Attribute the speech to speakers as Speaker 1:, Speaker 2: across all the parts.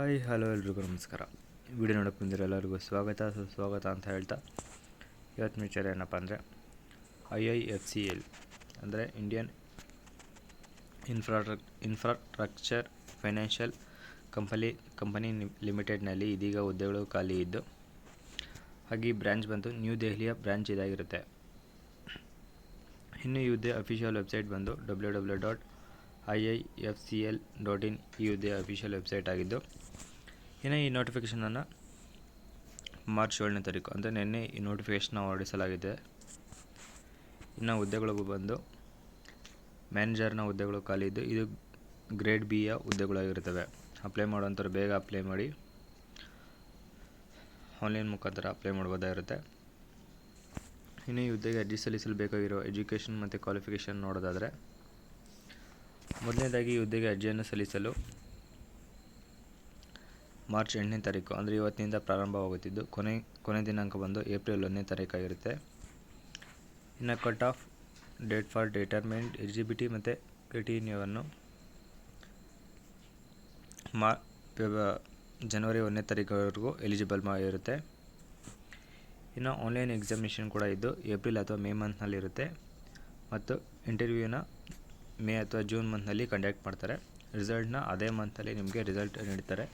Speaker 1: Hi hello ಎಲ್ರಿಗೂ ನಮಸ್ಕಾರ. Video ನೋಡೋಕ್ಕೆ ಬಂದಿರೋ ಎಲ್ಲರಿಗೂ ಸುಸ್ವಾಗತ ಅಂತ ಹೇಳ್ತಾ ಇವತ್ತಿನ ವಿಚಾರ ಏನಪ್ಪ ಅಂದರೆ IIFCL ಅಂದರೆ ಇಂಡಿಯನ್ ಇನ್ಫ್ರಾಸ್ಟ್ರಕ್ಚರ್ ಫೈನಾನ್ಷಿಯಲ್ ಕಂಪನಿ ಲಿಮಿಟೆಡ್ನಲ್ಲಿ ಇದೀಗ ಹುದ್ದೆಗಳು ಖಾಲಿ ಇದ್ದು, ಹಾಗೆ ಬ್ರ್ಯಾಂಚ್ ಬಂದು ನ್ಯೂ ದೆಹಲಿಯ ಬ್ರ್ಯಾಂಚ್ ಇದಾಗಿರುತ್ತೆ. ಇನ್ನು ಈ ಹುದ್ದೆ ಅಫಿಷಿಯಲ್ ವೆಬ್ಸೈಟ್ ಬಂದು www.iifcl.in ಈ ಹುದ್ದೆ ಅಫಿಷಿಯಲ್ ವೆಬ್ಸೈಟ್ ಆಗಿದ್ದು, ಇನ್ನು ಈ ನೋಟಿಫಿಕೇಷನನ್ನು ಮಾರ್ಚ್ 7ನೇ ತಾರೀಕು ಅಂದರೆ ನಿನ್ನೆ ಈ ನೋಟಿಫಿಕೇಷನ್ನ ಹೊರಡಿಸಲಾಗಿದೆ. ಇನ್ನು ಹುದ್ದೆಗಳಿಗೂ ಬಂದು ಮ್ಯಾನೇಜರ್ನ ಹುದ್ದೆಗಳು ಖಾಲಿ ಇದ್ದು, ಇದು ಗ್ರೇಡ್ ಬಿಯ ಹುದ್ದೆಗಳಾಗಿರ್ತವೆ. ಅಪ್ಲೈ ಮಾಡೋಂಥವ್ರು ಬೇಗ ಅಪ್ಲೈ ಮಾಡಿ, ಆನ್ಲೈನ್ ಮುಖಾಂತರ ಅಪ್ಲೈ ಮಾಡ್ಬೋದಾಗಿರುತ್ತೆ. ಇನ್ನು ಈ ಹುದ್ದೆಗೆ ಅರ್ಜಿ ಸಲ್ಲಿಸಲು ಬೇಕಾಗಿರೋ ಎಜುಕೇಷನ್ ಮತ್ತು ಕ್ವಾಲಿಫಿಕೇಷನ್ ನೋಡೋದಾದರೆ, ಮೊದಲನೇದಾಗಿ ಈ ಹುದ್ದೆಗೆ ಅರ್ಜಿಯನ್ನು ಸಲ್ಲಿಸಲು ಮಾರ್ಚ್ 8ನೇ ತಾರೀಕು ಅಂದರೆ ಇವತ್ತಿನಿಂದ ಪ್ರಾರಂಭವಾಗುತ್ತಿದ್ದು, ಕೊನೆ ದಿನಾಂಕ ಬಂದು ಏಪ್ರಿಲ್ 1ನೇ ತಾರೀಕಾಗಿರುತ್ತೆ. ಇನ್ನು cut off date for determent eligibility ಮತ್ತು ಕ್ರೈಟೀರಿಯಾವನ್ನು ಜನವರಿ 1ನೇ ತಾರೀಕುವರೆಗೂ ಎಲಿಜಿಬಲ್ ಇರುತ್ತೆ. ಇನ್ನು ಆನ್ಲೈನ್ ಎಕ್ಸಾಮಿನೇಷನ್ ಕೂಡ ಇದ್ದು ಏಪ್ರಿಲ್ ಅಥವಾ ಮೇ ಮಂತ್ನಲ್ಲಿರುತ್ತೆ ಮತ್ತು ಇಂಟರ್ವ್ಯೂನ ಮೇ ಅಥವಾ ಜೂನ್ ಮಂತ್ನಲ್ಲಿ ಕಂಡಕ್ಟ್ ಮಾಡ್ತಾರೆ. ರಿಸಲ್ಟ್ನ ಅದೇ ಮಂತಲ್ಲಿ ನಿಮಗೆ ರಿಸಲ್ಟ್ ನೀಡ್ತಾರೆ.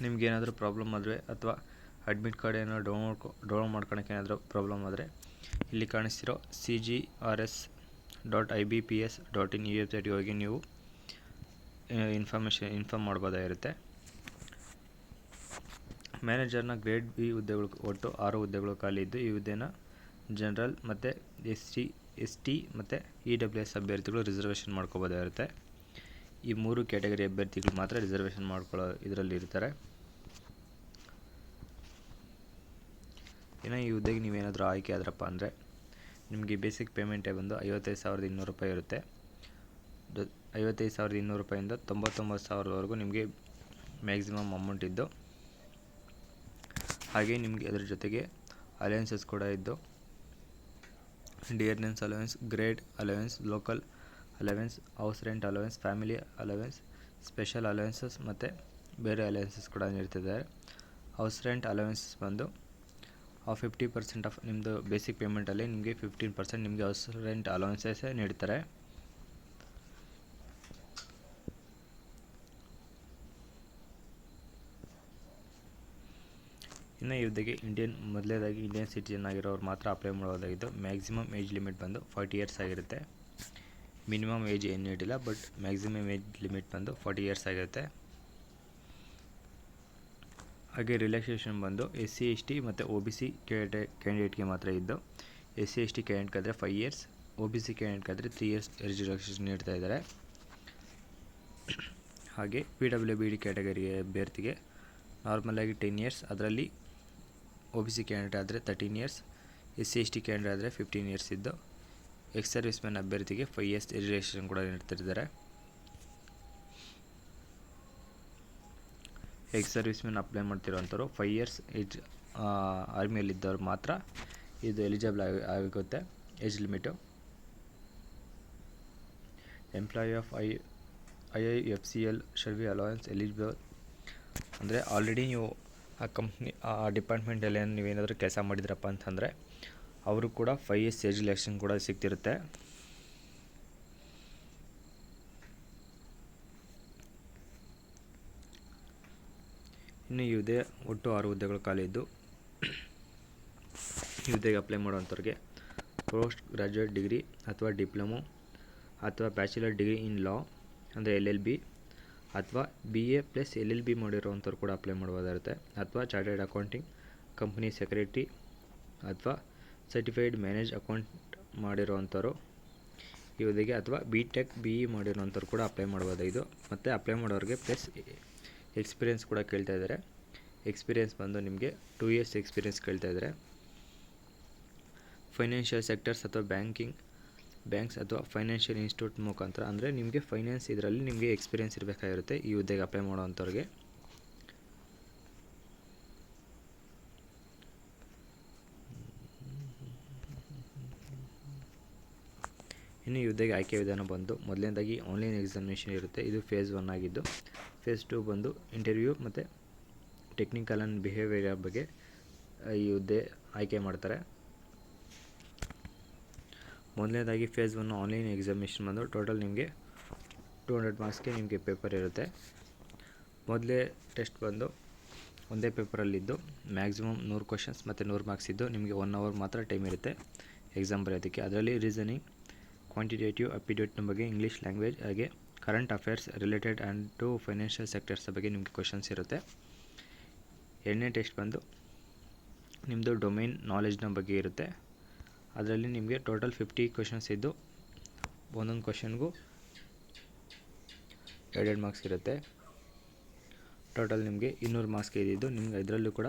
Speaker 1: ನಿಮಗೇನಾದರೂ ಪ್ರಾಬ್ಲಮ್ ಆದರೆ ಅಥವಾ ಅಡ್ಮಿಟ್ ಕಾರ್ಡ್ ಏನಾದರೂ ಡೌನ್ಲೋಡ್ ಮಾಡ್ಕೊಳಕ್ಕೆ ಏನಾದರೂ ಪ್ರಾಬ್ಲಮ್ ಆದರೆ ಇಲ್ಲಿ ಕಾಣಿಸ್ತಿರೋ cgrs.ibps.in ಈ ವೆಬ್ಸೈಟ್ಗೆ ಹೋಗಿ ನೀವು ಇನ್ಫಾರ್ಮ್ ಮಾಡ್ಬೋದಾಗಿರುತ್ತೆ. ಮ್ಯಾನೇಜರ್ನ ಗ್ರೇಡ್ ಬಿ ಹುದ್ದೆಗಳು ಒಟ್ಟು 6 ಹುದ್ದೆಗಳು ಖಾಲಿ ಇದ್ದು, ಈ ಹುದ್ದೆನ ಜನರಲ್ ಮತ್ತು ST ಮತ್ತು EWS ಅಭ್ಯರ್ಥಿಗಳು ರಿಸರ್ವೇಷನ್ ಮಾಡ್ಕೋಬೋದಾಗಿರುತ್ತೆ. ಈ 3 ಕ್ಯಾಟಗರಿ ಅಭ್ಯರ್ಥಿಗಳು ಮಾತ್ರ ರಿಸರ್ವೇಷನ್ ಮಾಡ್ಕೊಳ್ಳೋ ಇದರಲ್ಲಿ ಇರ್ತಾರೆ. ಇನ್ನು ಈ ಹುದ್ದೆಗೆ ನೀವೇನಾದರೂ ಆಯ್ಕೆ ಆದ್ರಪ್ಪ ಅಂದರೆ ನಿಮಗೆ ಬೇಸಿಕ್ ಪೇಮೆಂಟೇ ಬಂದು 55,200 ರೂಪಾಯಿ ಇರುತ್ತೆ. 55,200 ರೂಪಾಯಿಂದ 99,000ವರೆಗೂ ನಿಮಗೆ ಮ್ಯಾಕ್ಸಿಮಮ್ ಅಮೌಂಟ್ ಇದ್ದು, ಹಾಗೆ ನಿಮಗೆ ಅದರ ಜೊತೆಗೆ ಅಲವೆನ್ಸಸ್ ಕೂಡ ಇದ್ದು, dearness allowance, grade allowance, local allowance, house rent allowance, family allowance, special allowances ಮತ್ತು ಬೇರೆ ಅಲವೆನ್ಸಸ್ ಕೂಡ ನೀಡ್ತಿದ್ದಾರೆ. ಹೌಸ್ ರೆಂಟ್ ಅಲವೆನ್ಸ್ ಬಂದು 50% ಆಫ್ ನಿಮ್ಮದು ಬೇಸಿಕ್ ಪೇಮೆಂಟಲ್ಲಿ ನಿಮಗೆ 15% ನಿಮಗೆ ಹೌಸ್ ರೆಂಟ್ ಅಲವೆನ್ಸಸ್ಸೇ ನೀಡ್ತಾರೆ. ಇನ್ನು ಈ ಹುದ್ದೆಗೆ ಮೊದಲೇದಾಗಿ ಇಂಡಿಯನ್ ಸಿಟಿಜನ್ ಆಗಿರೋರು ಮಾತ್ರ ಅಪ್ಲೈ ಮಾಡೋದಾಗಿದ್ದು, ಮ್ಯಾಕ್ಸಿಮಮ್ ಏಜ್ ಲಿಮಿಟ್ ಬಂದು 40 ಇಯರ್ಸ್ ಆಗಿರುತ್ತೆ. ಮಿನಿಮಮ್ ಏಜ್ ಏನು ನೀಡಿಲ್ಲ, ಬಟ್ ಮ್ಯಾಕ್ಸಿಮಮ್ ಏಜ್ ಲಿಮಿಟ್ ಬಂದು 40 ಇಯರ್ಸ್ ಆಗಿರುತ್ತೆ. ಹಾಗೆ ರಿಲ್ಯಾಕ್ಸೇಷನ್ ಬಂದು SC ST ಮತ್ತು OBC ಕ್ಯಾಂಡಿಡೇಟ್ಗೆ ಮಾತ್ರ ಇದ್ದು, SC ST ಕ್ಯಾಂಡಿಡೇಟ್ಗಾದರೆ 5 years, OBC ಕ್ಯಾಂಡಿಡೇಟ್ಗಾದರೆ 3 years relaxation ನೀಡ್ತಾ ಇದ್ದಾರೆ. ಹಾಗೆ PWBD ಕ್ಯಾಟಗರಿ ಅಭ್ಯರ್ಥಿಗೆ ನಾರ್ಮಲಾಗಿ 10 ಇಯರ್ಸ್, ಅದರಲ್ಲಿ OBC ಕ್ಯಾಂಡಿಡೇಟ್ ಆದರೆ 13 ಇಯರ್ಸ್, SC ST ಕ್ಯಾಂಡಿಡೇಟ್ ಆದರೆ 15 ಇಯರ್ಸ್ ಇದ್ದು, ಎಕ್ಸ್ ಸರ್ವಿಸ್ ಮ್ಯಾನ್ ಅಭ್ಯರ್ಥಿಗೆ 5 ಇಯರ್ಸ್ ರಿಲ್ಯಾಕ್ಸೇಷನ್ ಕೂಡ ನೀಡ್ತಿದ್ದಾರೆ. ಎಕ್ಸ್ ಸರ್ವಿಸ್ ಮ್ಯಾನ್ ಅಪ್ಲೈ ಮಾಡ್ತಿರೋಂಥವ್ರು 5 ಇಯರ್ಸ್ ಏಜ್ ಆರ್ಮಿಯಲ್ಲಿದ್ದವ್ರು ಮಾತ್ರ ಇದು ಎಲಿಜಿಬಲ್ ಆಗುತ್ತೆ. Age limit employee of IIFCL shall be allowance eligible ಅಂದರೆ ಆಲ್ರೆಡಿ ನೀವು ಆ ಕಂಪ್ನಿ ಆ ಡಿಪಾರ್ಟ್ಮೆಂಟಲ್ಲಿ ನೀವೇನಾದರೂ ಕೆಲಸ ಮಾಡಿದ್ರಪ್ಪ ಅಂತಂದರೆ ಅವರು ಕೂಡ 5 ಇಯರ್ಸ್ ಏಜ್ ರಿಲ್ಯಾಕ್ಸೇಷನ್ ಕೂಡ ಸಿಗ್ತಿರುತ್ತೆ. ಇನ್ನು ಈ ಹುದ್ದೆ ಒಟ್ಟು 6 ಹುದ್ದೆಗಳು ಖಾಲಿ ಇದ್ದು, ಈ ಹುದ್ದೆಗೆ ಅಪ್ಲೈ ಮಾಡೋವಂಥವ್ರಿಗೆ ಪೋಸ್ಟ್ ಗ್ರ್ಯಾಜುಯೇಟ್ ಡಿಗ್ರಿ ಅಥವಾ ಡಿಪ್ಲೊಮೊ ಅಥವಾ ಬ್ಯಾಚುಲರ್ ಡಿಗ್ರಿ ಇನ್ ಲಾ ಅಂದರೆ LLB ಅಥವಾ BA ಪ್ಲಸ್ LLB ಮಾಡಿರೋವಂಥವ್ರು ಕೂಡ ಅಪ್ಲೈ ಮಾಡ್ಬೋದಾಗಿರುತ್ತೆ. ಅಥವಾ ಚಾರ್ಟೆಡ್ ಅಕೌಂಟಿಂಗ್, ಕಂಪ್ನಿ ಸೆಕ್ರೆಟರಿ ಅಥವಾ ಸರ್ಟಿಫೈಡ್ ಮ್ಯಾನೇಜ್ ಅಕೌಂಟ್ ಮಾಡಿರೋವಂಥವ್ರು ಈ ಹುದ್ದೆಗೆ, ಅಥವಾ BTech BE ಮಾಡಿರೋವಂಥವ್ರು ಕೂಡ ಅಪ್ಲೈ ಮಾಡ್ಬೋದಾಗಿದ್ದು, ಮತ್ತು ಅಪ್ಲೈ ಮಾಡೋರಿಗೆ ಪ್ಲಸ್ ಎಕ್ಸ್ಪೀರಿಯೆನ್ಸ್ ಕೂಡ ಕೇಳ್ತಾ ಇದ್ದಾರೆ. ಎಕ್ಸ್ಪೀರಿಯೆನ್ಸ್ ಬಂದು ನಿಮಗೆ 2 ಇಯರ್ಸ್ ಎಕ್ಸ್ಪೀರಿಯೆನ್ಸ್ ಕೇಳ್ತಾ ಇದ್ದಾರೆ. ಫೈನಾನ್ಷಿಯಲ್ ಸೆಕ್ಟರ್ಸ್ ಅಥವಾ ಬ್ಯಾಂಕ್ಸ್ ಅಥವಾ ಫೈನಾನ್ಷಿಯಲ್ ಇನ್ಸ್ಟಿಟ್ಯೂಟ್ ಮುಖಾಂತರ ಅಂದರೆ ನಿಮಗೆ ಫೈನಾನ್ಸ್ ಇದರಲ್ಲಿ ನಿಮಗೆ ಎಕ್ಸ್ಪೀರಿಯೆನ್ಸ್ ಇರಬೇಕಾಗಿರುತ್ತೆ ಈ ಹುದ್ದೆಗೆ ಅಪ್ಲೈ ಮಾಡೋವಂಥವ್ರಿಗೆ. ಇನ್ನು ಹುದ್ದೆಗೆ ಆಯ್ಕೆ ವಿಧಾನ ಬಂದು ಮೊದಲನೇದಾಗಿ ಆನ್ಲೈನ್ ಎಕ್ಸಾಮಿನೇಷನ್ ಇರುತ್ತೆ. ಇದು ಫೇಸ್ 1 ಆಗಿದ್ದು, ಫೇಸ್ 2 ಬಂದು ಇಂಟರ್ವ್ಯೂ ಮತ್ತು ಟೆಕ್ನಿಕಲ್ ಆ್ಯಂಡ್ ಬಿಹೇವಿಯರ್ ಬಗ್ಗೆ ಈ ಹುದ್ದೆ ಆಯ್ಕೆ ಮಾಡ್ತಾರೆ. ಮೊದಲನೇದಾಗಿ ಫೇಸ್ 1 ಆನ್ಲೈನ್ ಎಕ್ಸಾಮಿನೇಷನ್ ಬಂದು ಟೋಟಲ್ ನಿಮಗೆ 200 ಮಾರ್ಕ್ಸ್ಗೆ ನಿಮಗೆ ಪೇಪರ್ ಇರುತ್ತೆ. ಮೊದಲೇ ಟೆಸ್ಟ್ ಬಂದು ಒಂದೇ ಪೇಪರಲ್ಲಿದ್ದು ಮ್ಯಾಕ್ಸಿಮಮ್ 100 ಕ್ವಶನ್ಸ್ ಮತ್ತು 100 ಮಾರ್ಕ್ಸ್ ಇದ್ದು ನಿಮಗೆ 1 ಅವರ್ ಮಾತ್ರ ಟೈಮ್ ಇರುತ್ತೆ ಎಕ್ಸಾಮ್ ಬರೆಯೋದಕ್ಕೆ. ಅದರಲ್ಲಿ ರೀಸನಿಂಗ್, ಕ್ವಾಂಟಿಟೇಟಿವ್ ಅಪ್ಟಿಟ್ಯೂಡ್ನ ಬಗ್ಗೆ, ಇಂಗ್ಲೀಷ್ ಲ್ಯಾಂಗ್ವೇಜ್, ಹಾಗೆ current affairs related and to financial sectors ಬಗ್ಗೆ ನಿಮಗೆ ಕ್ವಶನ್ಸ್ ಇರುತ್ತೆ. ಎರಡನೇ ಟೆಸ್ಟ್ ಬಂದು ನಿಮ್ಮದು ಡೊಮೈನ್ ನಾಲೆಜ್ನ ಬಗ್ಗೆ ಇರುತ್ತೆ. ಅದರಲ್ಲಿ ನಿಮಗೆ ಟೋಟಲ್ 50 ಕ್ವಶನ್ಸ್ ಇದ್ದು ಒಂದೊಂದು ಕ್ವಶನ್ಗೂ 2 ಮಾರ್ಕ್ಸ್ ಇರುತ್ತೆ. ಟೋಟಲ್ ನಿಮಗೆ 200 ಮಾರ್ಕ್ಸ್ಗೆ ಇದ್ದಿದ್ದು ನಿಮಗೆ ಇದರಲ್ಲೂ ಕೂಡ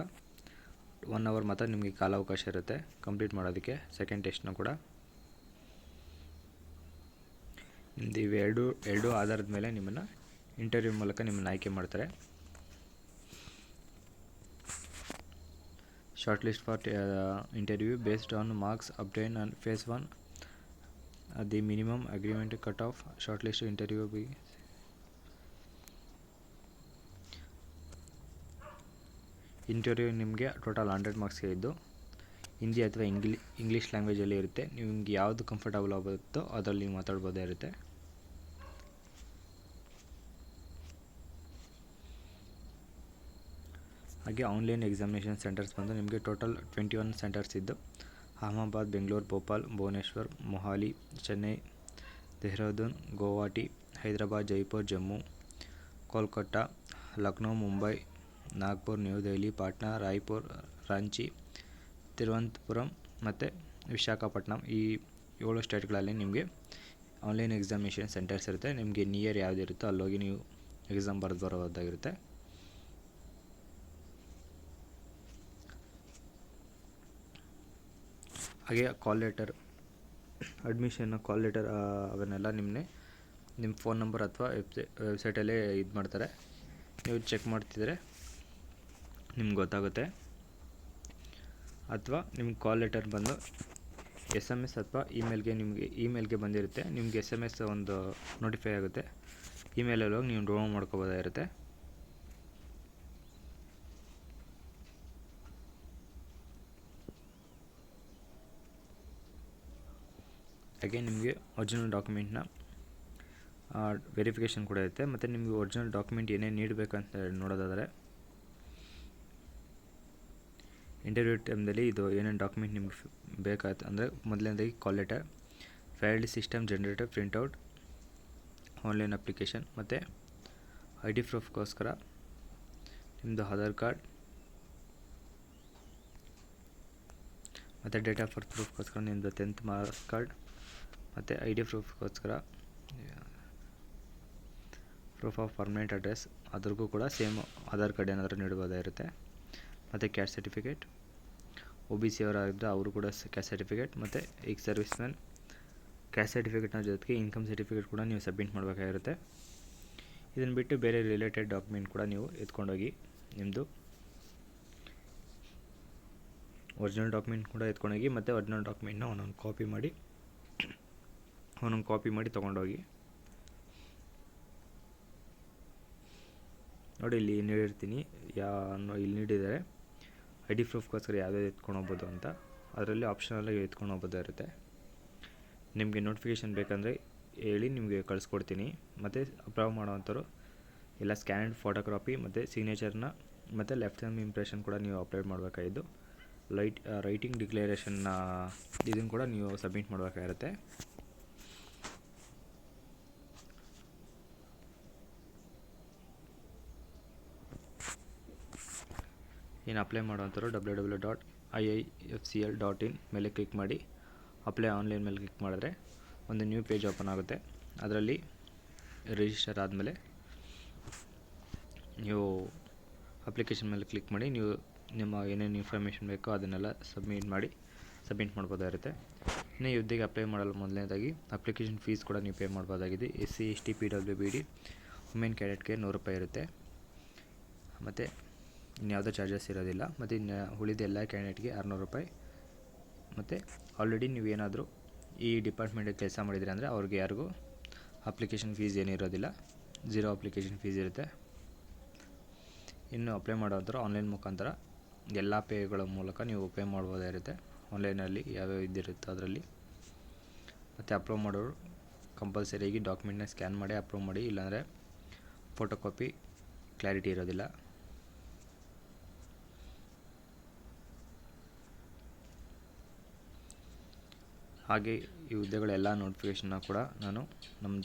Speaker 1: 1 ಅವರ್ ಮಾತ್ರ ನಿಮಗೆ ಕಾಲಾವಕಾಶ ಇರುತ್ತೆ ಕಂಪ್ಲೀಟ್ ಮಾಡೋದಕ್ಕೆ ಸೆಕೆಂಡ್ ಟೆಸ್ಟ್ನ ಕೂಡ. ನಿಮ್ಮದು ಇವೆರಡು ಆಧಾರದ ಮೇಲೆ ನಿಮ್ಮನ್ನು ಇಂಟರ್ವ್ಯೂ ಮೂಲಕ ನಿಮ್ಮನ್ನು ಆಯ್ಕೆ ಮಾಡ್ತಾರೆ. Short list for interview based on marks obtain on phase 1 the minimum agreement cut off short list interview ನಿಮಗೆ ಟೋಟಲ್ 100 ಮಾರ್ಕ್ಸ್ಗೆ ಇದ್ದು ಹಿಂದಿ ಅಥವಾ ಇಂಗ್ಲೀಷ್ ಲ್ಯಾಂಗ್ವೇಜಲ್ಲಿ ಇರುತ್ತೆ. ನಿಮಗೆ ಯಾವುದು ಕಂಫರ್ಟಬಲ್ ಆಗುತ್ತೋ ಅದರಲ್ಲಿ ನೀವು ಮಾತಾಡ್ಬೋದೇ ಇರುತ್ತೆ. ಹಾಗೆ ಆನ್ಲೈನ್ ಎಕ್ಸಾಮಿನೇಷನ್ ಸೆಂಟರ್ಸ್ ಬಂದು ನಿಮಗೆ ಟೋಟಲ್ 21 ಸೆಂಟರ್ಸ್ ಇದ್ದು ಅಹಮದಾಬಾದ್, ಬೆಂಗಳೂರು, ಭೋಪಾಲ್, ಭುವನೇಶ್ವರ್, ಮೊಹಾಲಿ, ಚೆನ್ನೈ, ದೆಹ್ರಾದೂನ್, ಗುವಾಹಟಿ, ಹೈದರಾಬಾದ್, ಜೈಪುರ್, ಜಮ್ಮು, ಕೋಲ್ಕತ್ತಾ, ಲಕ್ನೋ, ಮುಂಬೈ, ನಾಗ್ಪುರ್, ನ್ಯೂ ದೆಹಲಿ, ಪಾಟ್ನಾ, ರಾಯ್ಪುರ್, ರಾಂಚಿ, ತಿರುವನಂತಪುರಂ ಮತ್ತು ವಿಶಾಖಪಟ್ಟಣಂ. ಈ 7 ಸ್ಟೇಟ್ಗಳಲ್ಲಿ ನಿಮಗೆ ಆನ್ಲೈನ್ ಎಕ್ಸಾಮಿನೇಷನ್ ಸೆಂಟರ್ಸ್ ಇರುತ್ತೆ. ನಿಮಗೆ ನಿಯರ್ ಯಾವುದಿರುತ್ತೋ ಅಲ್ಲೋಗಿ ನೀವು ಎಕ್ಸಾಮ್ ಬರೆದು ಬರೋದಾಗಿರುತ್ತೆ. ಹಾಗೆ ಕಾಲ್ ಲೆಟರ್, ಅಡ್ಮಿಷನ್ ಕಾಲ್ ಲೆಟರ್ ಅವನ್ನೆಲ್ಲ ನಿಮ್ಮ ಫೋನ್ ನಂಬರ್ ಅಥವಾ ವೆಬ್ಸೈಟಲ್ಲೇ ಇದು ಮಾಡ್ತಾರೆ. ನೀವು ಚೆಕ್ ಮಾಡ್ತಿದ್ರೆ ನಿಮ್ಗೆ ಗೊತ್ತಾಗುತ್ತೆ. ಅಥವಾ ನಿಮ್ಗೆ ಕಾಲ್ ಲೆಟರ್ ಬಂದು SMS ಅಥವಾ ಇಮೇಲ್ಗೆ ಬಂದಿರುತ್ತೆ. ನಿಮಗೆ SMS ಒಂದು ನೋಟಿಫೈ ಆಗುತ್ತೆ. ಇಮೇಲಲ್ಲಿ ಹೋಗಿ ನೀವು ಡೌನ್ಲೋಡ್ ಮಾಡ್ಕೋಬೋದಾಗಿರುತ್ತೆ. ಹಾಗೆ ನಿಮಗೆ ಒರಿಜಿನಲ್ ಡಾಕ್ಯುಮೆಂಟ್ನ ವೆರಿಫಿಕೇಷನ್ ಕೂಡ ಇರುತ್ತೆ. ಮತ್ತು ನಿಮಗೆ ಒರಿಜಿನಲ್ ಡಾಕ್ಯುಮೆಂಟ್ ಏನೇನು ನೀಡಬೇಕಂತ ನೋಡೋದಾದರೆ ಇಂಟರ್ವ್ಯೂ ಟೈಮ್ದಲ್ಲಿ ಇದು ಏನೇನು ಡಾಕ್ಯುಮೆಂಟ್ ನಿಮ್ಗೆ ಬೇಕಾಗುತ್ತೆ ಅಂದರೆ ಮೊದಲನೇದಾಗಿ call letter, filled system generator printout, online application, ಮತ್ತು ID ಪ್ರೂಫ್ಗೋಸ್ಕರ ನಿಮ್ಮದು ಆಧಾರ್ ಕಾರ್ಡ್, ಮತ್ತು ಡೇಟ್ ಆಫ್ ಬರ್ತ್ ಪ್ರೂಫ್ಗೋಸ್ಕರ ನಿಮ್ಮದು 10th ಮಾರ್ಕ್ಸ್ ಕಾರ್ಡ್, ಮತ್ತು ID ಪ್ರೂಫ್ಗೋಸ್ಕರ ಪ್ರೂಫ್ ಆಫ್ ಪರ್ಮನೆಂಟ್ ಅಡ್ರೆಸ್, ಅದ್ರಿಗೂ ಕೂಡ ಸೇಮ್ ಆಧಾರ್ ಕಾರ್ಡ್ ಏನಾದರೂ ನೀಡಬಹುದಾಗಿರುತ್ತೆ. ಮತ್ತು ಕ್ಯಾಸ್ಟ್ ಸರ್ಟಿಫಿಕೇಟ್, OBC ಅವರಾಗಿದ್ದರೆ ಅವರು ಕೂಡ ಕ್ಯಾಸ್ಟ್ ಸರ್ಟಿಫಿಕೇಟ್, ಮತ್ತು ಈಗ ಸರ್ವಿಸ್ ಮ್ಯಾನ್ ಕ್ಯಾಸ್ಟ್ ಸರ್ಟಿಫಿಕೇಟ್ನ ಜೊತೆಗೆ ಇನ್ಕಮ್ ಸರ್ಟಿಫಿಕೇಟ್ ಕೂಡ ನೀವು ಸಬ್ಮಿಟ್ ಮಾಡಬೇಕಾಗಿರುತ್ತೆ. ಇದನ್ನು ಬಿಟ್ಟು ಬೇರೆ ರಿಲೇಟೆಡ್ ಡಾಕ್ಯುಮೆಂಟ್ ಕೂಡ ನೀವು ಎತ್ಕೊಂಡೋಗಿ ನಿಮ್ಮದು ಒರಿಜಿನಲ್ ಡಾಕ್ಯುಮೆಂಟ್ ಕೂಡ ಎತ್ಕೊಂಡೋಗಿ ಮತ್ತು ಒರಿಜಿನಲ್ ಡಾಕ್ಯುಮೆಂಟ್ನ ಒಂದೊಂದು ಕಾಪಿ ಮಾಡಿ ತೊಗೊಂಡೋಗಿ ನೋಡಿ ಇಲ್ಲಿ ನೀಡಿರ್ತೀನಿ. ಇಲ್ಲಿ ನೀಡಿದ್ದಾರೆ ID ಪ್ರೂಫ್ಗೋಸ್ಕರ ಯಾವುದೇ ಎತ್ಕೊಂಡು ಹೋಗ್ಬೋದು ಅಂತ. ಅದರಲ್ಲಿ ಆಪ್ಷನಲ್ಲಾಗಿ ಎತ್ಕೊಂಡು ಹೋಗ್ಬೋದಾಗಿರುತ್ತೆ. ನಿಮಗೆ ನೋಟಿಫಿಕೇಷನ್ ಬೇಕಂದರೆ ಹೇಳಿ, ನಿಮಗೆ ಕಳಿಸ್ಕೊಡ್ತೀನಿ. ಮತ್ತು ಅಪ್ರೂವ್ ಮಾಡೋವಂಥವ್ರು ಎಲ್ಲ ಸ್ಕ್ಯಾನ್ಡ್ ಫೋಟೋಗ್ರಾಫಿ ಮತ್ತು ಸಿಗ್ನೇಚರ್ನ ಮತ್ತು ಲೆಫ್ಟ್ ಹ್ಯಾಂಡ್ ಇಂಪ್ರೆಷನ್ ಕೂಡ ನೀವು ಅಪ್ಲೋಡ್ ಮಾಡಬೇಕಾಗಿದ್ದು ರೈಟಿಂಗ್ ಡಿಕ್ಲರೇಷನ್ನ ಇದನ್ನು ಕೂಡ ನೀವು ಸಬ್ಮಿಟ್ ಮಾಡಬೇಕಾಗಿರುತ್ತೆ. ಇನ್ನು ಅಪ್ಲೈ ಮಾಡೋವಂಥವ್ರು www.iifcl.in ಮೇಲೆ ಕ್ಲಿಕ್ ಮಾಡಿ ಅಪ್ಲೈ ಆನ್ಲೈನ್ ಮೇಲೆ ಕ್ಲಿಕ್ ಮಾಡಿದ್ರೆ ಒಂದು ನ್ಯೂ ಪೇಜ್ ಓಪನ್ ಆಗುತ್ತೆ. ಅದರಲ್ಲಿ ರಿಜಿಸ್ಟರ್ ಆದಮೇಲೆ ನೀವು ಅಪ್ಲಿಕೇಶನ್ ಮೇಲೆ ಕ್ಲಿಕ್ ಮಾಡಿ ನೀವು ನಿಮ್ಮ ಏನೇನು ಇನ್ಫಾರ್ಮೇಷನ್ ಬೇಕೋ ಅದನ್ನೆಲ್ಲ ಸಬ್ಮಿಟ್ ಮಾಡ್ಬೋದಾಗಿರುತ್ತೆ. ಇನ್ನು ಹುದ್ದೆಗೆ ಅಪ್ಲೈ ಮಾಡಲು ಮೊದಲನೇದಾಗಿ ಅಪ್ಲಿಕೇಶನ್ ಫೀಸ್ ಕೂಡ ನೀವು ಪೇ ಮಾಡ್ಬೋದಾಗಿದೆ. SC ST PWBD ವುಮೆನ್ ಕ್ಯಾಡೆಟ್ಗೆ 100 ರೂಪಾಯಿ ಇರುತ್ತೆ. ಮತ್ತು ಇನ್ಯಾವುದೋ ಚಾರ್ಜಸ್ ಇರೋದಿಲ್ಲ. ಮತ್ತು ಇನ್ನು ಉಳಿದ ಎಲ್ಲ ಕ್ಯಾಂಡಿಡೇಟ್ಗೆ 600 ರೂಪಾಯಿ. ಮತ್ತು ಆಲ್ರೆಡಿ ನೀವೇನಾದರೂ ಈ ಡಿಪಾರ್ಟ್ಮೆಂಟಿಗೆ ಕೆಲಸ ಮಾಡಿದರೆ ಅಂದರೆ ಅವ್ರಿಗೆ ಯಾರಿಗೂ ಅಪ್ಲಿಕೇಶನ್ ಫೀಸ್ ಏನಿರೋದಿಲ್ಲ, 0 ಅಪ್ಲಿಕೇಶನ್ ಫೀಸ್ ಇರುತ್ತೆ. ಇನ್ನು ಅಪ್ಲೈ ಮಾಡೋದ್ರ ಆನ್ಲೈನ್ ಮುಖಾಂತರ ಎಲ್ಲ ಪೇಗಳ ಮೂಲಕ ನೀವು ಪೇ ಮಾಡ್ಬೋದಾಗಿರುತ್ತೆ. ಆನ್ಲೈನಲ್ಲಿ ಯಾವ್ಯಾವ ಇದಿರುತ್ತೆ ಅದರಲ್ಲಿ. ಮತ್ತು ಅಪ್ಲೋಡ್ ಮಾಡೋರು ಕಂಪಲ್ಸರಿಯಾಗಿ ಡಾಕ್ಯುಮೆಂಟ್ನ ಸ್ಕ್ಯಾನ್ ಮಾಡಿ ಅಪ್ಲೋಡ್ ಮಾಡಿ, ಇಲ್ಲಾಂದರೆ ಫೋಟೋ ಕಾಪಿ ಕ್ಲಾರಿಟಿ ಇರೋದಿಲ್ಲ. ಹಾಗೆ ಈ ಹುದ್ದೆಗಳೆಲ್ಲ ನೋಟಿಫಿಕೇಷನ್ನ ಕೂಡ ನಾನು ನಮ್ಮ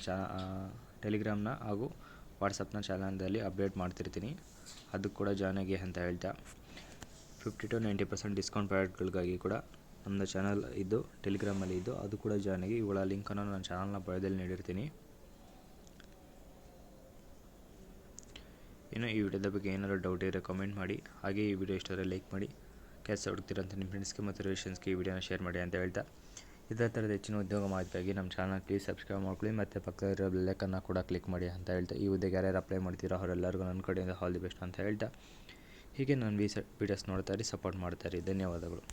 Speaker 1: ಟೆಲಿಗ್ರಾಮ್ನ ಹಾಗೂ ವಾಟ್ಸಪ್ನ ಚಾನಲ್ದಲ್ಲಿ ಅಪ್ಡೇಟ್ ಮಾಡ್ತಿರ್ತೀನಿ. ಅದಕ್ಕೆ ಕೂಡ ಜಾಯ್ನ್ ಆಗಿ ಅಂತ ಹೇಳ್ತಾ 50 to 90% ಡಿಸ್ಕೌಂಟ್ ಪ್ರಾಡಕ್ಟ್ಗಳಿಗಾಗಿ ಕೂಡ ನಮ್ಮದು ಚಾನಲ್ ಇದ್ದು ಟೆಲಿಗ್ರಾಮಲ್ಲಿ ಇದ್ದು ಅದು ಕೂಡ ಜಾಯ್ನ್ ಆಗಿ. ಇವುಗಳ ಲಿಂಕನ್ನು ನನ್ನ ಚಾನಲ್ನ ಬಯೋದಲ್ಲಿ ನೀಡಿರ್ತೀನಿ. ಇನ್ನು ಈ ವಿಡಿಯೋದ ಬಗ್ಗೆ ಏನಾದರೂ ಡೌಟ್ ಇದ್ದರೆ ಕಮೆಂಟ್ ಮಾಡಿ. ಹಾಗೆ ಈ ವಿಡಿಯೋ ಇಷ್ಟ ಆದರೆ ಲೈಕ್ ಮಾಡಿ. ಕೆಲಸ ಹುಡುಕ್ತಿರೋಂಥ ನಿಮ್ಮ ಫ್ರೆಂಡ್ಸ್ಗೆ ಮತ್ತು ರಿಲೇಷನ್ಸ್ಗೆ ಈ ವಿಡಿಯೋನ ಶೇರ್ ಮಾಡಿ ಅಂತ ಹೇಳ್ತಾ, ಇದೇ ಥರದ ಹೆಚ್ಚಿನ ಉದ್ಯೋಗ ಮಾಹಿತಿಗಾಗಿ ನಮ್ಮ ಚಾನಲ್ ಪ್ಲೀಸ್ ಸಬ್ಸ್ಕ್ರೈಬ್ ಮಾಡ್ಕೊಳ್ಳಿ ಮತ್ತು ಪಕ್ಕದಲ್ಲಿರೋ ಬೆಲ್ಲೈಕನ್ನ ಕೂಡ ಕ್ಲಿಕ್ ಮಾಡಿ ಅಂತ ಹೇಳ್ತಾ, ಈ ಹುದ್ದೆಗೆ ಯಾರ್ಯಾರು ಅಪ್ಲೈ ಮಾಡ್ತೀರೋ ಅವರೆಲ್ಲರಿಗೂ ನನ್ನ ಕಡೆಯಿಂದ ಆಲ್ ದಿ ಬೆಸ್ಟ್ ಅಂತ ಹೇಳ್ತಾ, ಹೀಗೆ ನನ್ನ ವೀಡಿಯೋಸ್ ನೋಡ್ತಾ ಇರಿ, ಸಪೋರ್ಟ್ ಮಾಡ್ತಾ ಇರಿ. ಧನ್ಯವಾದಗಳು.